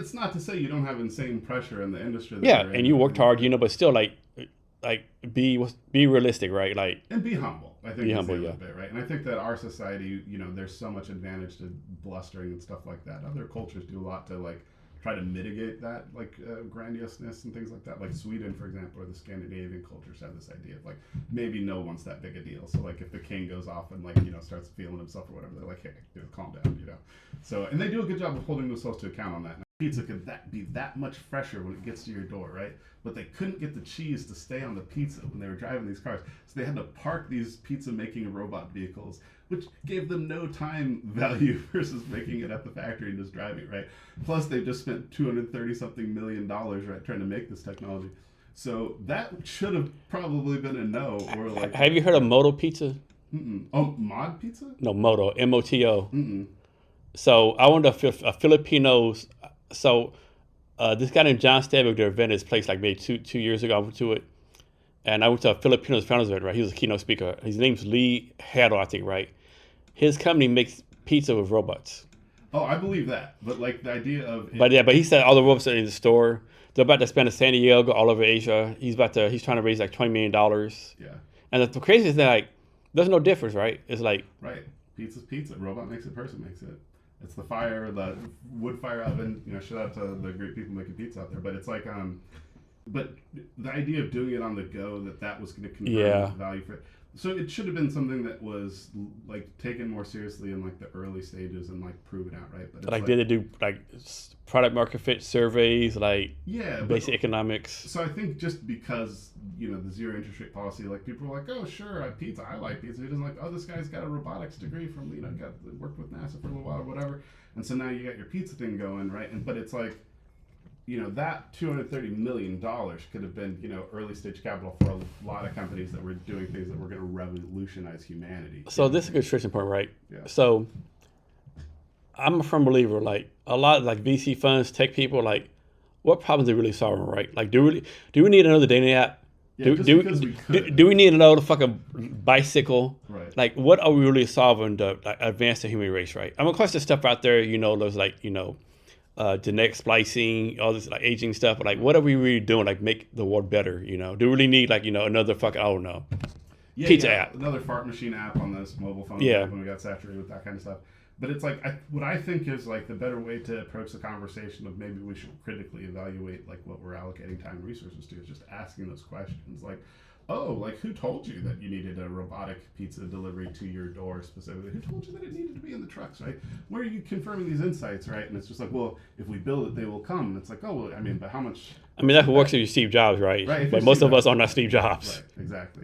it's not to say you don't have insane pressure in the industry that Yeah, you're and you in, worked hard, but still like be realistic, right? Like and be humble. I be think is the humble, other yeah. bit, right? And I think that our society, there's so much advantage to blustering and stuff like that. Other cultures do a lot to like try to mitigate that, like grandiousness and things like that. Like Sweden, for example, or the Scandinavian cultures have this idea of like maybe no one's that big a deal. So like if the king goes off and like starts feeling himself or whatever, they're like, hey, calm down. So and they do a good job of holding themselves to account on that. Pizza could be that much fresher when it gets to your door, right? But they couldn't get the cheese to stay on the pizza when they were driving these cars, so they had to park these pizza making robot vehicles, which gave them no time value versus making it at the factory and just driving, right? Plus, they just spent $230 million, right, trying to make this technology. So that should have probably been a no, or like. Have you heard of Moto Pizza? Mm-mm. Oh, Mod Pizza? No, Moto, Moto. Mm-mm. So I went to a Filipinos. So this guy named John Stadberg did an event at his place like maybe two years ago. I went to it, and I went to a Filipinos founders event. Right, he was a keynote speaker. His name's Lee Haddo, I think. Right, his company makes pizza with robots. Oh, I believe that, but like the idea of. But he said all the robots are in the store. They're about to expand to San Diego, all over Asia. He's trying to raise like $20 million. Yeah. And the craziest thing, like, there's no difference, right? It's like right, pizza's pizza. Robot makes it, person makes it. It's the fire, the wood fire oven. Shout out to the great people making pizza out there. But it's like, but the idea of doing it on the go, that was going to convert value for it. So it should have been something that was like taken more seriously in like the early stages and like proven out, right? But it's did they do like product market fit surveys, like basic economics? So I think just because the zero interest rate policy, like people are like, oh sure, pizza, I like pizza. He doesn't like, oh, this guy's got a robotics degree from worked with NASA for a little while or whatever, and so now you got your pizza thing going, right? But it's like, that $230 million could have been, early stage capital for a lot of companies that were doing things that were going to revolutionize humanity. So this is a good switching point, right? Yeah. So I'm a firm believer, like a lot of like VC funds, tech people, like what problems are really solving, right? Like do we need another dating app? Yeah, do we need another fucking bicycle? Right. Like what are we really solving to like, advance the human race, right? Of course there's stuff out there, there's like, genetic splicing, all this like aging stuff. But like, what are we really doing? Like, make the world better. Do we really need like another fucking I don't know, pizza app, another fart machine app on this mobile phone? Yeah. When we got saturated with that kind of stuff. But it's like what I think is like the better way to approach the conversation of maybe we should critically evaluate like what we're allocating time and resources to is just asking those questions like. Oh, like who told you that you needed a robotic pizza delivery to your door specifically? Who told you that it needed to be in the trucks, right? Where are you confirming these insights, right? And it's just like, well, if we build it, they will come. And it's like, oh, well, but how much? But that works if you're Steve Jobs, right? Right. But most of us are not Steve Jobs. Right, exactly.